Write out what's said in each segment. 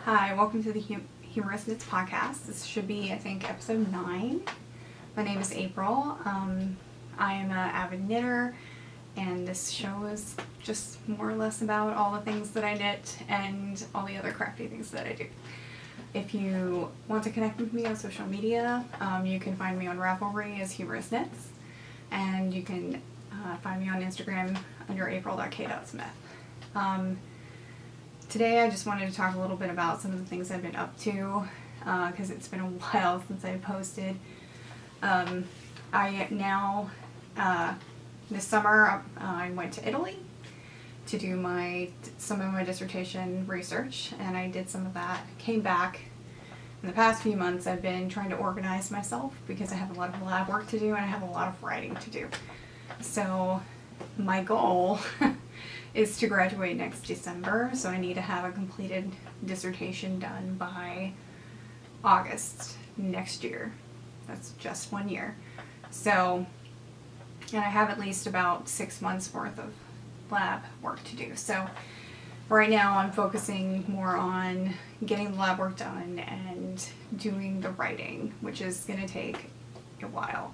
Hi, welcome to the Humerusknits podcast. This should be, I think, episode 9. My name is April. I am an avid knitter, and this show is just more or less about all the things that I knit and all the other crafty things that I do. If you want to connect with me on social media, you can find me on Ravelry as humerusknits, and you can find me on Instagram under april.k.smith. Today I just wanted to talk a little bit about some of the things I've been up to, because it's been a while since I posted. This summer I went to Italy to do some of my dissertation research, and I did some of that. Came back. In the past few months I've been trying to organize myself because I have a lot of lab work to do and I have a lot of writing to do. So my goal is to graduate next December, so I need to have a completed dissertation done by August next year. That's just 1 year. So, and I have at least about 6 months worth of lab work to do. So right now I'm focusing more on getting the lab work done and doing the writing, which is going to take a while.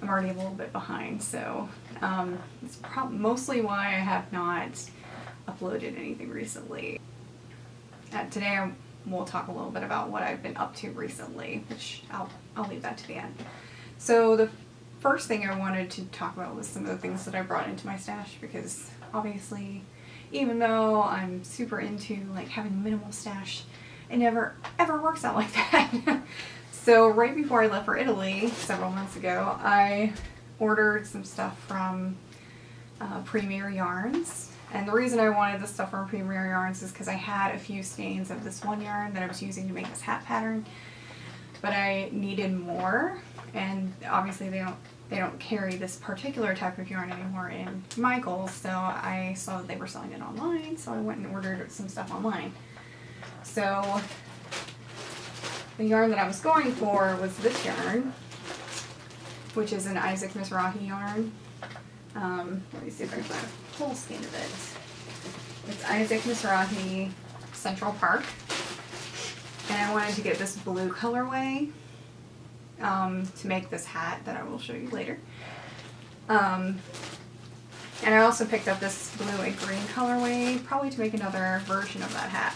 I'm already a little bit behind, so it's mostly why I have not uploaded anything recently. Today we'll talk a little bit about what I've been up to recently, which I'll leave that to the end. So the first thing I wanted to talk about was some of the things that I brought into my stash, because obviously, even though I'm super into like having a minimal stash, it never ever works out like that. So right before I left for Italy several months ago, I ordered some stuff from Premier Yarns. And the reason I wanted this stuff from Premier Yarns is because I had a few skeins of this one yarn that I was using to make this hat pattern, but I needed more, and obviously they don't carry this particular type of yarn anymore in Michael's, so I saw that they were selling it online, so I went and ordered some stuff online. So the yarn that I was going for was this yarn, which is an Isaac Mizrahi yarn. Let me see if I can find a full skein of it. It's Isaac Mizrahi Central Park. And I wanted to get this blue colorway to make this hat that I will show you later. And I also picked up this blue and green colorway, probably to make another version of that hat.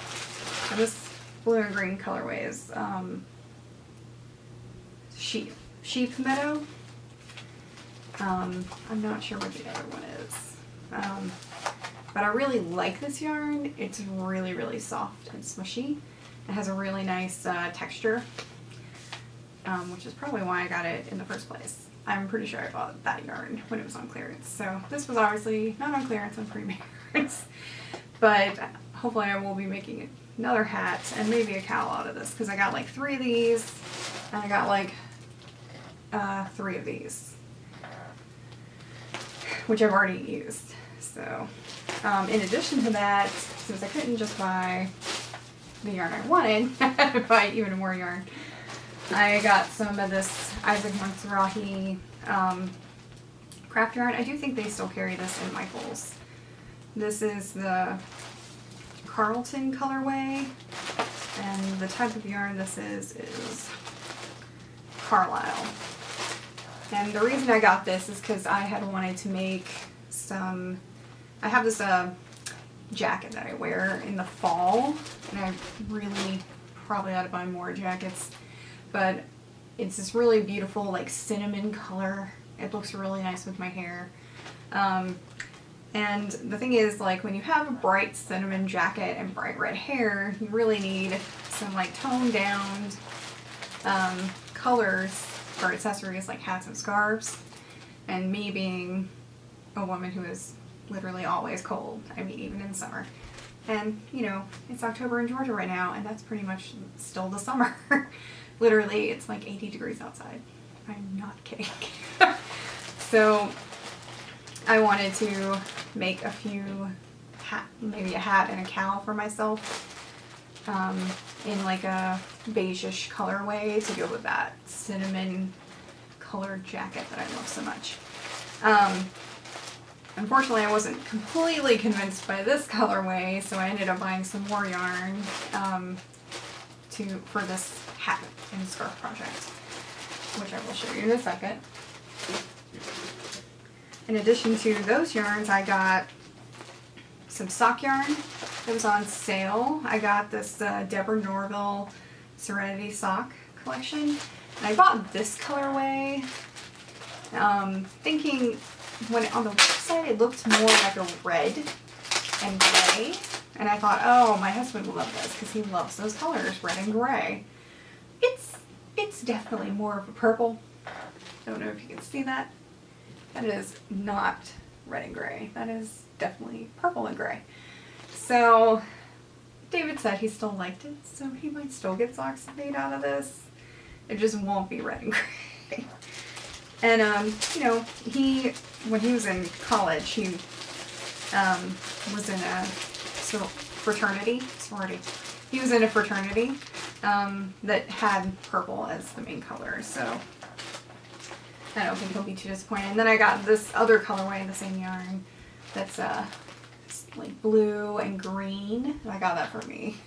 And this blue and green colorway is sheep meadow. I'm not sure what the other one is. But I really like this yarn. It's really, really soft and smushy. It has a really nice texture, which is probably why I got it in the first place. I'm pretty sure I bought that yarn when it was on clearance. So this was obviously not on clearance, on Premier Yarns. But hopefully I will be making another hat and maybe a cowl out of this, because I got like 3 of these and I got like 3 of these, which I've already used. So in addition to that, since I couldn't just buy the yarn I wanted, I had to buy even more yarn. I got some of this Isaac Mizrahi craft yarn. I do think they still carry this in Michael's. This is the Carlton colorway, and the type of yarn this is Carlisle. And the reason I got this is because I had wanted to make some, I have this jacket that I wear in the fall, and I really probably ought to buy more jackets, but it's this really beautiful like cinnamon color. It looks really nice with my hair. And the thing is, like, when you have a bright cinnamon jacket and bright red hair, you really need some like toned down colors for accessories like hats and scarves. And me being a woman who is literally always cold, I mean even in summer, and you know, it's October in Georgia right now, and that's pretty much still the summer. Literally it's like 80 degrees outside. I'm not kidding. So I wanted to make a few maybe a hat and a cowl for myself in like a beige-ish colorway to go with that cinnamon colored jacket that I love so much. Unfortunately, I wasn't completely convinced by this colorway, so I ended up buying some more yarn. for this hat and scarf project, which I will show you in a second. In addition to those yarns, I got some sock yarn that was on sale. I got this Deborah Norville Serenity sock collection. And I bought this colorway thinking when on the website it looked more like a red and gray. And I thought, oh, my husband will love this because he loves those colors, red and gray. It's definitely more of a purple. Don't know if you can see that. That is not red and gray. That is definitely purple and gray. So David said he still liked it, so he might still get socks made out of this. It just won't be red and gray. And you know, when he was in college, he was in a sorority. He was in a fraternity that had purple as the main color, so I don't think he'll be too disappointed. And then I got this other colorway, the same yarn, that's like blue and green. And I got that for me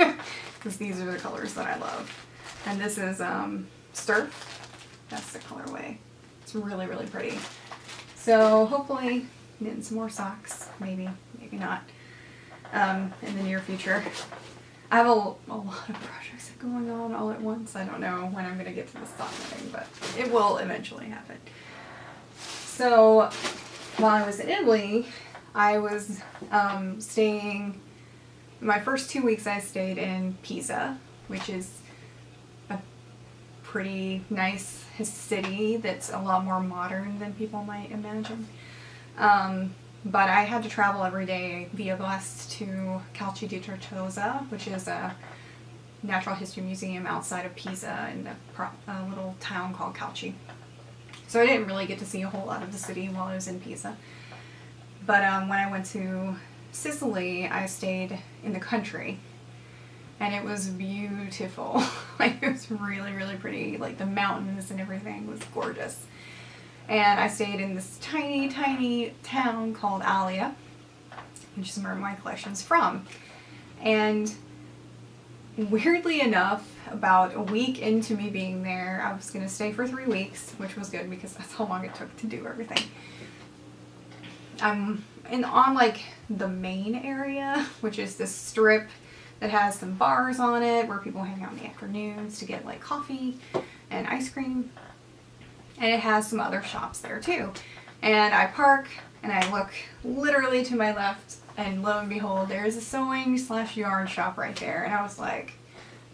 because these are the colors that I love. And this is Sturf. That's the colorway. It's really, really pretty. So hopefully knitting some more socks, maybe not, in the near future. I have a lot of projects going on all at once. I don't know when I'm going to get to the sock knitting, but it will eventually happen. So while I was in Italy, I was staying, my first 2 weeks I stayed in Pisa, which is a pretty nice city that's a lot more modern than people might imagine. But I had to travel every day via bus to Calci di Tortosa, which is a natural history museum outside of Pisa in a little town called Calci. So I didn't really get to see a whole lot of the city while I was in Pisa. But when I went to Sicily, I stayed in the country. And it was beautiful. Like, it was really, really pretty. Like, the mountains and everything was gorgeous. And I stayed in this tiny, tiny town called Alia, which is where my collection's from. And weirdly enough, about a week into me being there, I was going to stay for 3 weeks, which was good because that's how long it took to do everything. I'm on like the main area, which is this strip that has some bars on it where people hang out in the afternoons to get like coffee and ice cream. And it has some other shops there too. And I park and I look literally to my left, and lo and behold, there's a sewing / yarn shop right there. And I was like,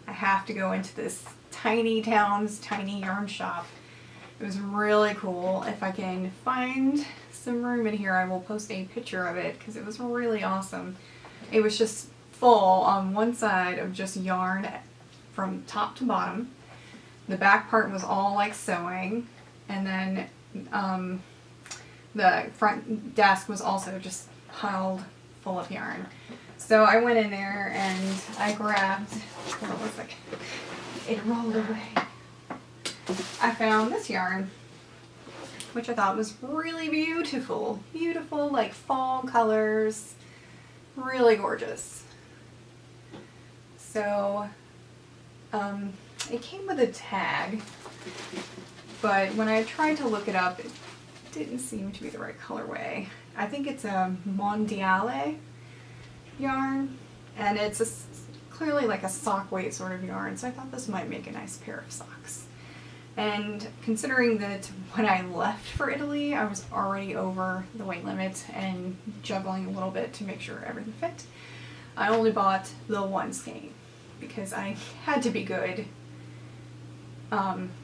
I have to go into this tiny town's tiny yarn shop. It was really cool. If I can find some room in here, I will post a picture of it because it was really awesome. It was just full on one side of just yarn from top to bottom. The back part was all like sewing. And then the front desk was also just piled full of yarn. So I went in there and I grabbed, what was it? It rolled away. I found this yarn, which I thought was really beautiful. Beautiful, like fall colors. Really gorgeous. So it came with a tag. But when I tried to look it up, it didn't seem to be the right colorway. I think it's a Mondiale yarn, and it's clearly like a sock weight sort of yarn, so I thought this might make a nice pair of socks. And considering that when I left for Italy, I was already over the weight limit and juggling a little bit to make sure everything fit, I only bought the one skein because I had to be good,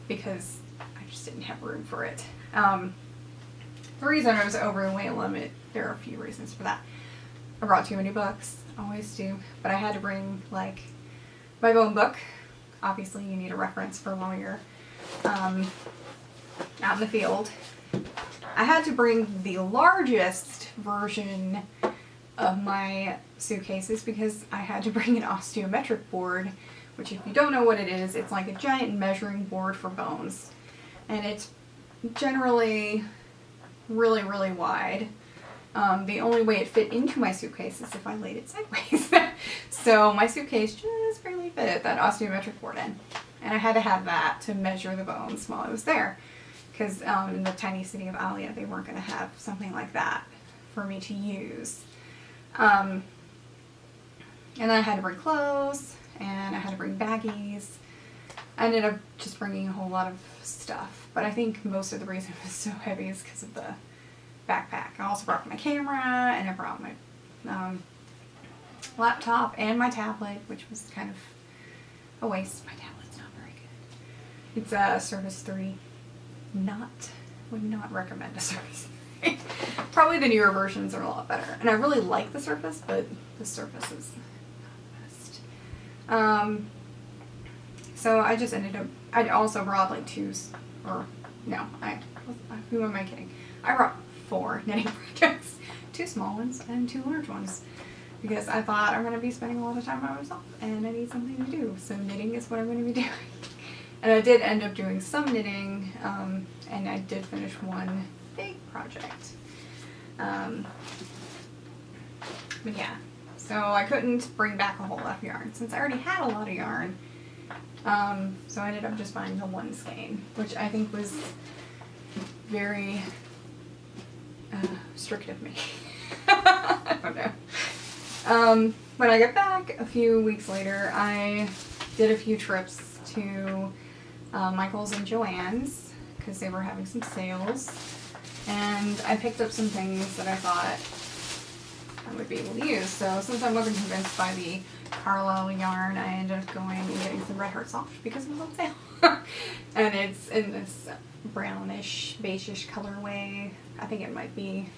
because I just didn't have room for it. The reason I was over the weight limit, there are a few reasons for that. I brought too many books, always do, but I had to bring like my bone book. Obviously you need a reference for while you're out in the field. I had to bring the largest version of my suitcases because I had to bring an osteometric board, which if you don't know what it is, it's like a giant measuring board for bones. And it's generally really, really wide. The only way it fit into my suitcase is if I laid it sideways. So my suitcase just barely fit that osteometric board in. And I had to have that to measure the bones while I was there. Because in the tiny city of Alia, they weren't going to have something like that for me to use. And then I had to bring clothes, and I had to bring baggies. I ended up just bringing a whole lot of stuff. But I think most of the reason it was so heavy is because of the backpack. I also brought my camera, and I brought my laptop and my tablet, which was kind of a waste. My tablet's not very good. It's a Surface 3. Would not recommend a Surface 3. Probably the newer versions are a lot better. And I really like the Surface, but the Surface is not the best. So I just ended up, I also brought like who am I kidding? I brought 4 knitting projects, 2 small ones and 2 large ones, because I thought I'm going to be spending a lot of time by myself and I need something to do, so knitting is what I'm going to be doing. And I did end up doing some knitting, and I did finish one big project. But yeah, so I couldn't bring back a whole lot of yarn since I already had a lot of yarn. So I ended up just buying the one skein, which I think was very strict of me. I don't know. When I got back a few weeks later, I did a few trips to Michael's and Joann's because they were having some sales, and I picked up some things that I thought I would be able to use. So since I wasn't convinced by the Carlisle yarn, I ended up going and getting some Red Heart Soft because it was on sale. And it's in this brownish, beigeish colorway. I think it might be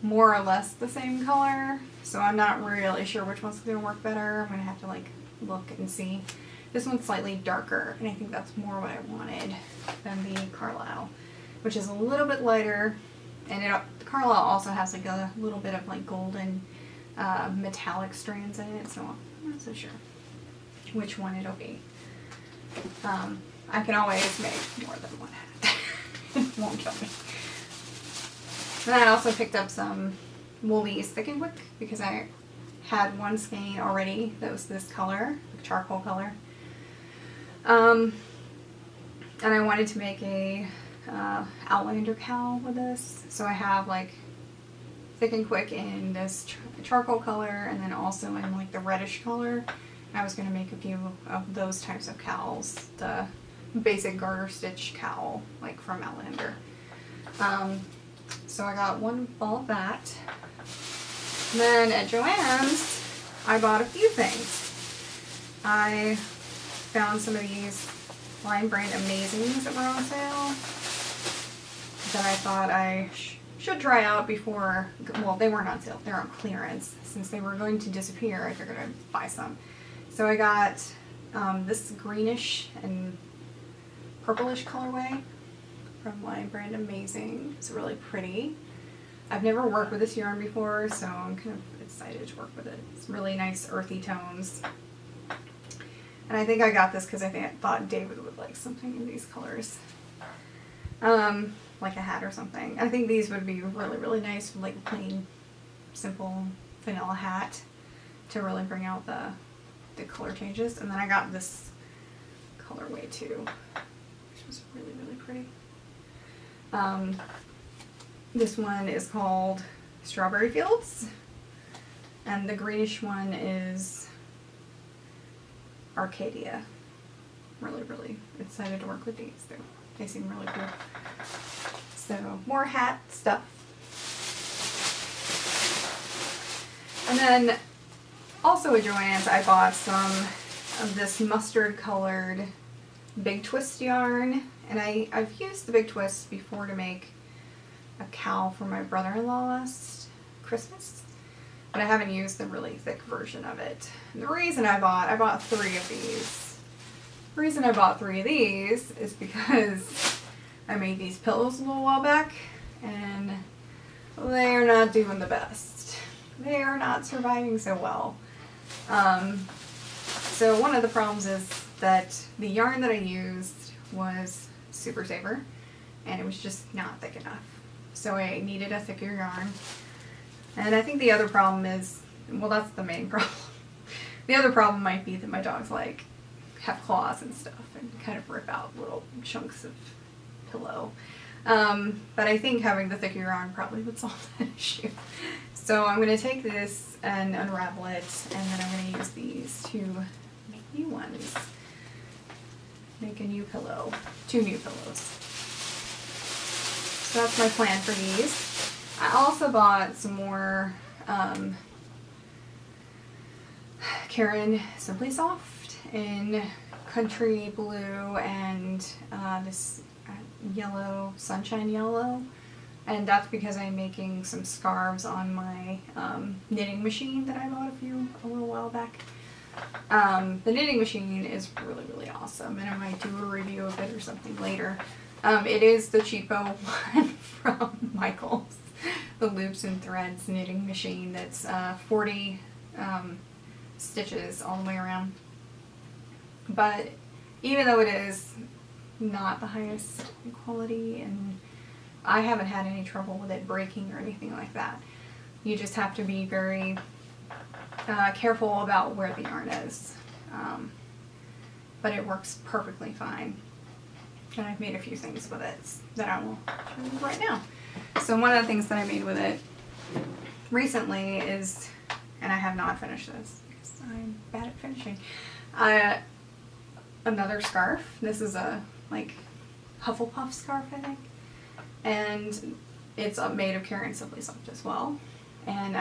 more or less the same color, so I'm not really sure which one's going to work better. I'm going to have to like look and see. This one's slightly darker, and I think that's more what I wanted than the Carlisle, which is a little bit lighter. And the Carlisle also has like a little bit of like golden metallic strands in it, so I'm not so sure which one it'll be. I can always make more than one hat. It won't kill me. And then I also picked up some Woolies Thick and Quick because I had one skein already that was this color, charcoal color. And I wanted to make a Outlander cowl with this, so I have like Thick and Quick in this charcoal color, and then also in like the reddish color. I was going to make a few of those types of cowls, the basic garter stitch cowl like from Outlander. So I got one ball of that. And then at Joann's, I bought a few things. I found some of these Lion Brand Amazings that were on sale that I thought I should try out before. Well, they weren't on sale, they're on clearance. Since they were going to disappear, I figured I'd buy some. So I got this greenish and purplish colorway from Lion Brand Amazing. It's really pretty. I've never worked with this yarn before, so I'm kind of excited to work with it. It's really nice earthy tones. And I think I got this because I thought David would like something in these colors. Like a hat or something. I think these would be really, really nice with like a plain, simple vanilla hat to really bring out the color changes. And then I got this colorway too, which was really, really pretty. This one is called Strawberry Fields, and the greenish one is Arcadia. Really, really excited to work with these. They seem really cool. So, more hat stuff. And then, also at Joann's, I bought some of this mustard colored Big Twist yarn. And I've used the Big Twist before to make a cowl for my brother-in-law last Christmas, but I haven't used the really thick version of it. And the reason I bought 3 of these. The reason I bought 3 of these is because I made these pillows a little while back, and they are not doing the best. They are not surviving so well. So one of the problems is that the yarn that I used was Super Saver, and it was just not thick enough. So I needed a thicker yarn. And I think the other problem is, well, that's the main problem. The other problem might be that my dogs like have claws and stuff and kind of rip out little chunks of pillow. But I think having the thicker yarn probably would solve that issue. So I'm going to take this and unravel it, and then I'm going to use these to make new ones. Make a new pillow. 2 new pillows. So that's my plan for these. I also bought some more Karen Simply Soft in country blue and this yellow, sunshine yellow, and that's because I'm making some scarves on my knitting machine that I bought a little while back. The knitting machine is really, really awesome, and I might do a review of it or something later. It is the cheapo one from Michael's, the Loops and Threads knitting machine that's 40 stitches all the way around. But even though it is not the highest quality, and I haven't had any trouble with it breaking or anything like that, you just have to be very careful about where the yarn is. But it works perfectly fine. And I've made a few things with it that I will show you right now. So one of the things that I made with it recently is, and I have not finished this because I'm bad at finishing, another scarf. This is a like Hufflepuff scarf, I think, and it's made of Karen Simply Soft as well. And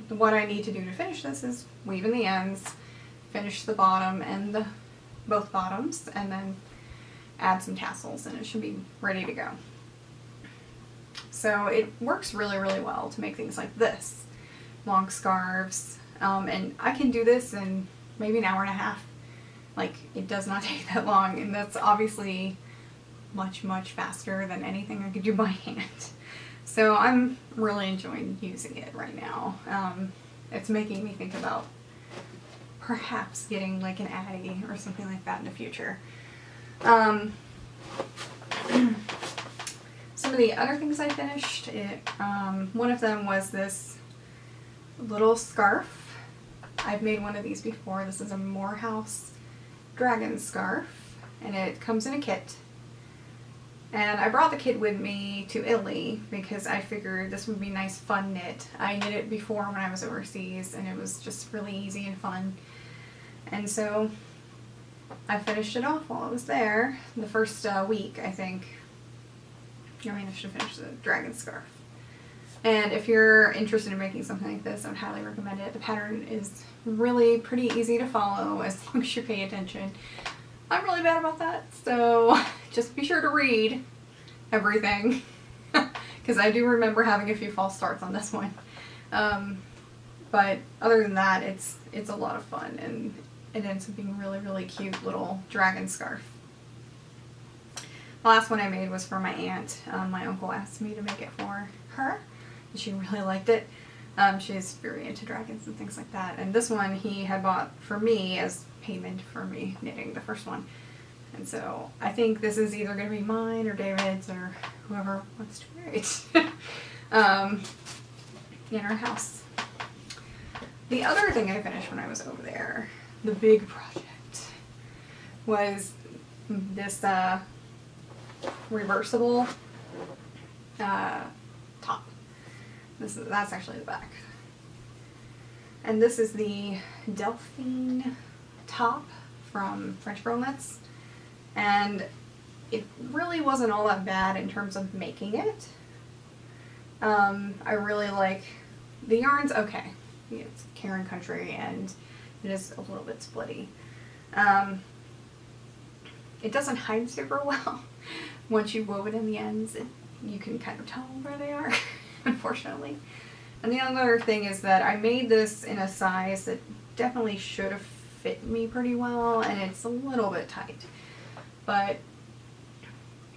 what I need to do to finish this is weave in the ends, finish the bottom and both bottoms, and then add some tassels, and it should be ready to go. So it works really, really well to make things like this, long scarves, and I can do this in maybe an hour and a half. Like, it does not take that long, and that's obviously much, much faster than anything I could do by hand. So I'm really enjoying using it right now. It's making me think about perhaps getting like an Addy or something like that in the future. Some of the other things I finished, one of them was this little scarf. I've made one of these before. This is a Morehouse dragon scarf, and it comes in a kit. And I brought the kit with me to Italy because I figured this would be nice, fun knit. I knit it before when I was overseas, and it was just really easy and fun. And so I finished it off while I was there. The first week, I think. I managed to finish the dragon scarf. And if you're interested in making something like this, I would highly recommend it. The pattern is really pretty easy to follow as long as you pay attention. I'm really bad about that, so just be sure to read everything, because I do remember having a few false starts on this one. But other than that, it's a lot of fun, and it ends up being a really, really cute little dragon scarf. The last one I made was for my aunt. My uncle asked me to make it for her, and she really liked it. She's very into dragons and things like that. And this one he had bought for me as payment for me knitting the first one. And so I think this is either going to be mine or David's or whoever wants to wear it in our house. The other thing I finished when I was over there, the big project, was this reversible top. That's actually the back. And this is the Delphine top from French Girl Knits. And it really wasn't all that bad in terms of making it. I really like the yarn's okay. It's Karen Country and it is a little bit splitty. It doesn't hide super well. Once you've woven in the ends, you can kind of tell where they are, unfortunately. And the other thing is that I made this in a size that definitely should have fit me pretty well, and it's a little bit tight. But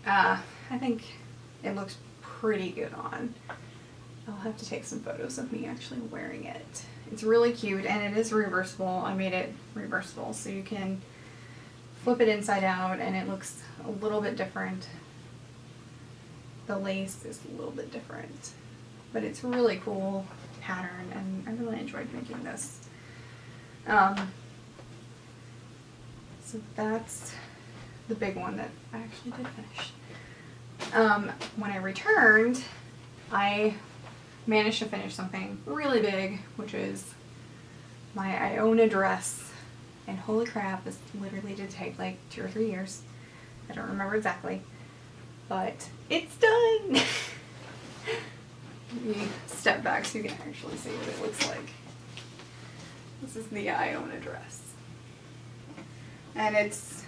I think it looks pretty good on. I'll have to take some photos of me actually wearing it. It's really cute, and it is reversible. I made it reversible, so you can flip it inside out, and it looks a little bit different. The lace is a little bit different, but it's a really cool pattern, and I really enjoyed making this. So that's the big one that I actually did finish. When I returned, I managed to finish something really big, which is my Iona dress. And holy crap, this literally did take like 2 or 3 years. I don't remember exactly, but it's done. Let me step back so you can actually see what it looks like. This is the Iona dress. And it's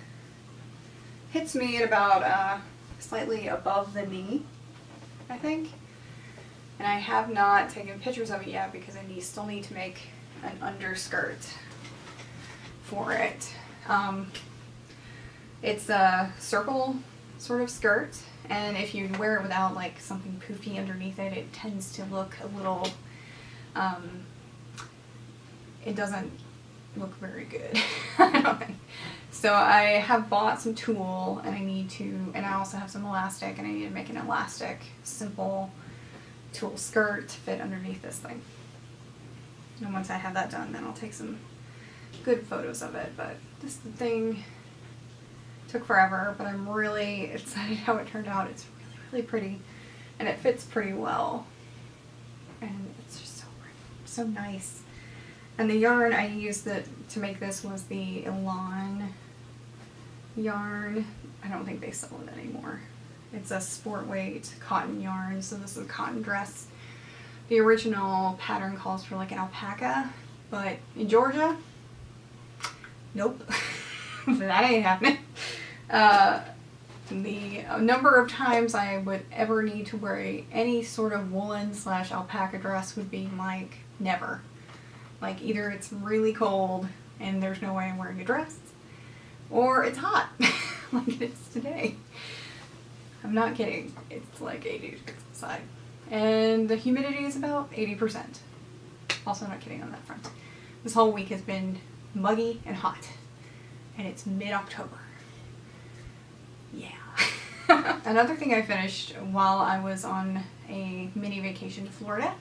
hits me at about slightly above the knee, I think. And I have not taken pictures of it yet because I still need to make an underskirt for it. It's a circle sort of skirt, and if you wear it without like something poofy underneath it, it tends to look a little, it doesn't look very good. I don't think. So I have bought some tulle, and and I also have some elastic, and I need to make an elastic, simple tulle skirt to fit underneath this thing. And once I have that done, then I'll take some good photos of it. But this thing took forever, but I'm really excited how it turned out. It's really, really pretty, and it fits pretty well, and it's just so pretty, so nice. And the yarn I used to make this was the Elan yarn. I don't think they sell it anymore. It's a sport weight cotton yarn, so this is a cotton dress. The original pattern calls for like an alpaca, but in Georgia, nope, that ain't happening. The number of times I would ever need to wear any sort of woolen / alpaca dress would be like never. Like either it's really cold and there's no way I'm wearing a dress, or it's hot like it is today. I'm not kidding. It's like 80 degrees outside. And the humidity is about 80%. Also not kidding on that front. This whole week has been muggy and hot. And it's mid-October. Yeah. Another thing I finished while I was on a mini vacation to Florida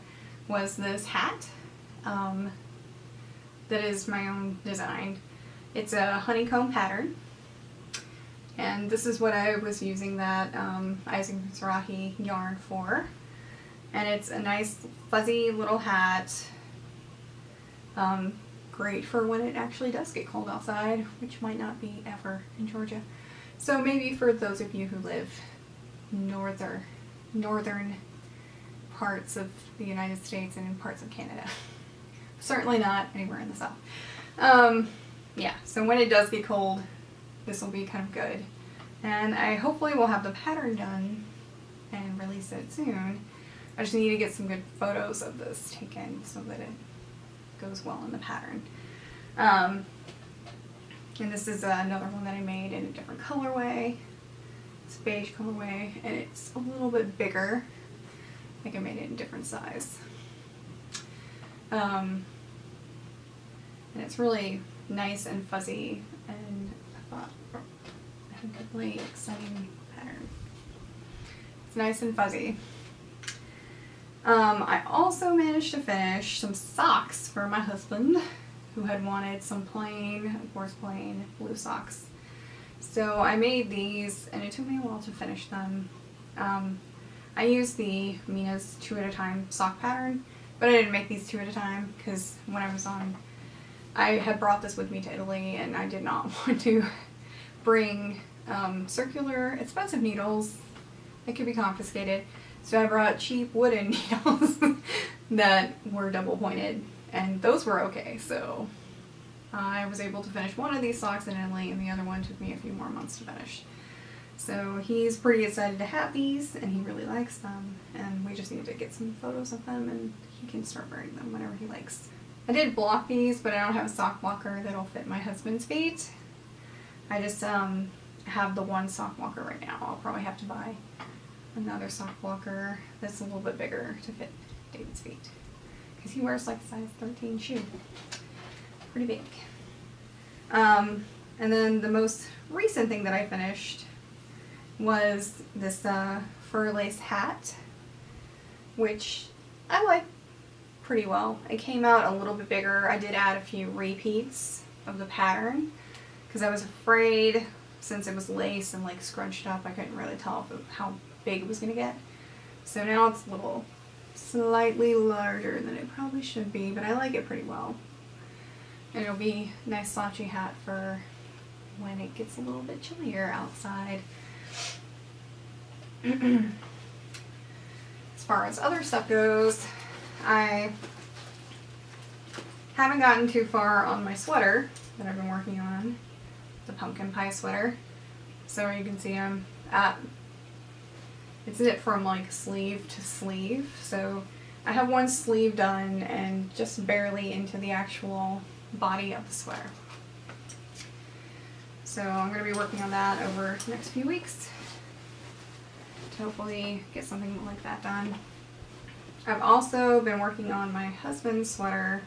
was this hat. That is my own design. It's a honeycomb pattern. And this is what I was using that Isaac Mizrahi yarn for. And it's a nice fuzzy little hat. Great for when it actually does get cold outside, which might not be ever in Georgia. So maybe for those of you who live northern parts of the United States and in parts of Canada. Certainly not anywhere in the South. Yeah, so when it does get cold, this will be kind of good. And I hopefully will have the pattern done and release it soon. I just need to get some good photos of this taken so that it goes well in the pattern. And this is another one that I made in a different colorway. It's a beige colorway, and it's a little bit bigger. I think I made it in a different size. And it's really nice and fuzzy, and I thought I had a really exciting pattern. It's nice and fuzzy. I also managed to finish some socks for my husband, who had wanted some plain, of course plain, blue socks. So I made these, and it took me a while to finish them. I used the Mina's 2 at a time sock pattern, but I didn't make these 2 at a time because when I was on, I had brought this with me to Italy, and I did not want to bring circular, expensive needles that could be confiscated. So I brought cheap wooden needles that were double pointed, and those were okay. So I was able to finish one of these socks in Italy, and the other one took me a few more months to finish. So he's pretty excited to have these, and he really likes them, and we just need to get some photos of them, and he can start wearing them whenever he likes. I did block these, but I don't have a sock blocker that'll fit my husband's feet. I just have the one sock blocker right now. I'll probably have to buy another sock blocker that's a little bit bigger to fit David's feet, because he wears like a size 13 shoe. Pretty big. And then the most recent thing that I finished was this fur lace hat, which I like pretty well. It came out a little bit bigger. I did add a few repeats of the pattern because I was afraid, since it was lace and like scrunched up, I couldn't really tell how big it was going to get. So now it's a little slightly larger than it probably should be, but I like it pretty well. And it'll be a nice slouchy hat for when it gets a little bit chillier outside. As far as other stuff goes, I haven't gotten too far on my sweater that I've been working on, the pumpkin pie sweater. So you can see it's knit from like sleeve to sleeve. So I have one sleeve done and just barely into the actual body of the sweater. So I'm going to be working on that over the next few weeks to hopefully get something like that done. I've also been working on my husband's sweater.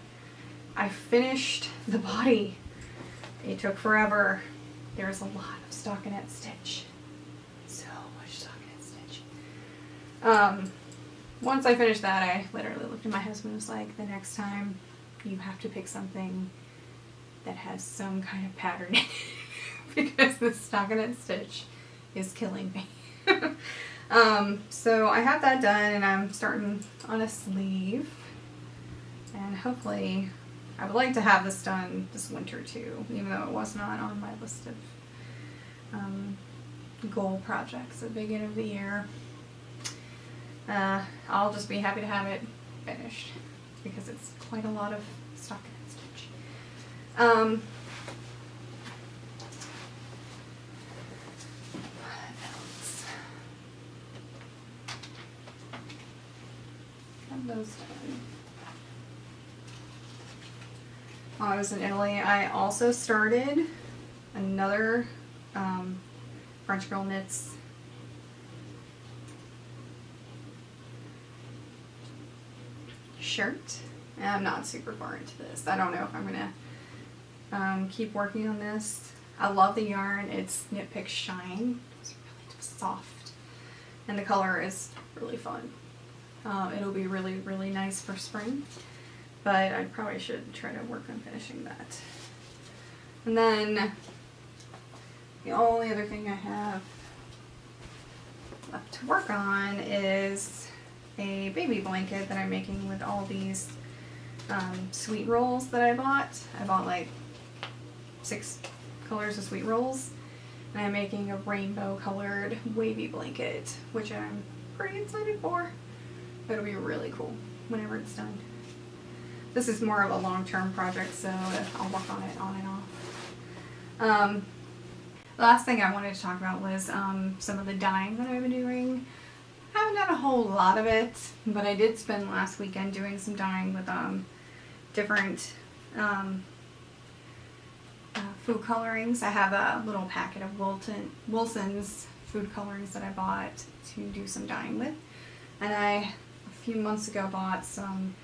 I finished the body. It took forever. There's a lot of stockinette stitch. So much stockinette stitch. Once I finished that, I literally looked at my husband and was like, the next time you have to pick something that has some kind of pattern in it because the stockinette stitch is killing me. So I have that done and I'm starting on a sleeve, and hopefully I would like to have this done this winter too, even though it was not on my list of goal projects at the beginning of the year. I'll just be happy to have it finished because it's quite a lot of stockinette stitch. What else? Have those done. While I was in Italy, I also started another French Girl Knits shirt. And I'm not super far into this. I don't know if I'm gonna keep working on this. I love the yarn. It's Knit Pick Shine. It's really soft, and the color is really fun. It'll be really, really nice for spring, but I probably should try to work on finishing that. And then the only other thing I have left to work on is a baby blanket that I'm making with all these sweet rolls that I bought. I bought like 6 colors of sweet rolls, and I'm making a rainbow colored wavy blanket, which I'm pretty excited for. It'll be really cool whenever it's done. This is more of a long-term project, so I'll work on it on and off. The last thing I wanted to talk about was some of the dyeing that I've been doing. I haven't done a whole lot of it, but I did spend last weekend doing some dyeing with different food colorings. I have a little packet of Wilson's food colorings that I bought to do some dyeing with. And I, a few months ago, bought some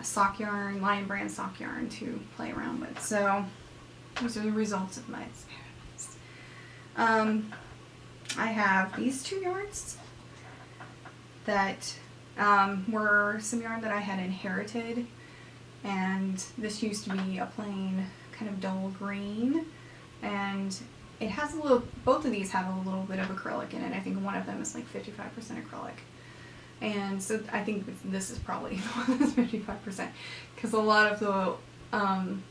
sock yarn, Lion Brand sock yarn to play around with. So these are the results of my experiments. I have these 2 yarns that were some yarn that I had inherited, and this used to be a plain kind of dull green, and it has a little, both of these have a little bit of acrylic in it. I think one of them is like 55% acrylic, and so I think this is probably the one that's 55% because a lot of the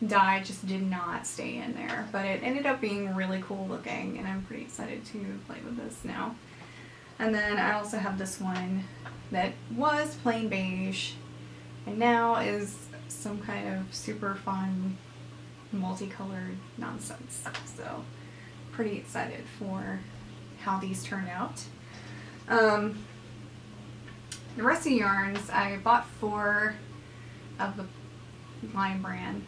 dye just did not stay in there, but it ended up being really cool looking, and I'm pretty excited to play with this now. And then I also have this one that was plain beige and now is some kind of super fun multicolored nonsense. So pretty excited for how these turn out. The rest of the yarns, I bought 4 of the Lion Brand.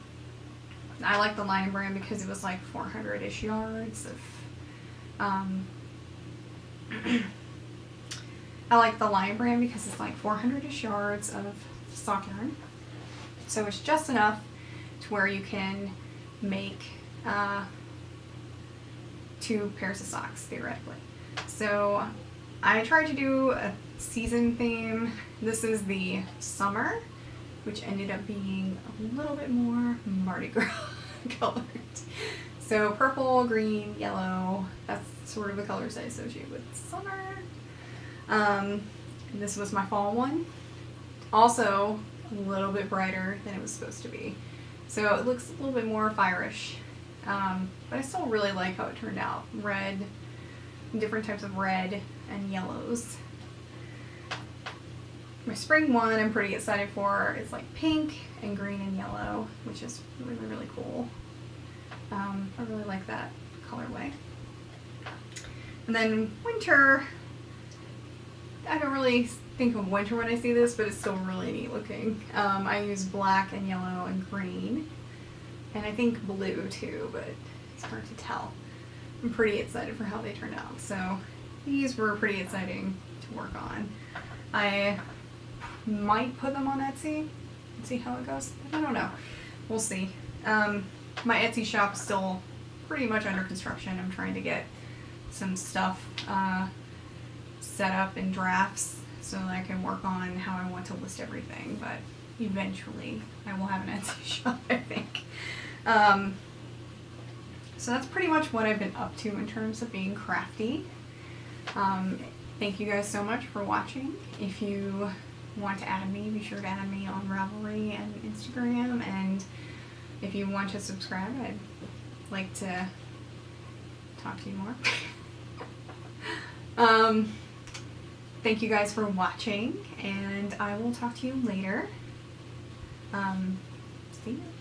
I like the Lion Brand because it was like 400-ish yards of I like the Lion Brand because it's like 400-ish yards of sock yarn. So it's just enough to where you can make 2 pairs of socks, theoretically. So I tried to do a season theme. This is the summer, which ended up being a little bit more Mardi Gras colored. So purple, green, yellow, that's sort of the colors I associate with summer. And this was my fall one. Also a little bit brighter than it was supposed to be. So it looks a little bit more fire-ish. But I still really like how it turned out. Red, different types of red and yellows. My spring one I'm pretty excited for. It's like pink and green and yellow, which is really, really cool. I really like that colorway. And then winter, I don't really think of winter when I see this, but it's still really neat looking. I use black and yellow and green, and I think blue too, but it's hard to tell. I'm pretty excited for how they turned out. So these were pretty exciting to work on. I might put them on Etsy and see how it goes. I don't know. We'll see. My Etsy shop is still pretty much under construction. I'm trying to get some stuff set up in drafts so that I can work on how I want to list everything, but eventually I will have an Etsy shop, I think. So that's pretty much what I've been up to in terms of being crafty. Thank you guys so much for watching. If you want to add me, be sure to add me on Ravelry and Instagram, and if you want to subscribe, I'd like to talk to you more. Thank you guys for watching, and I will talk to you later. See you.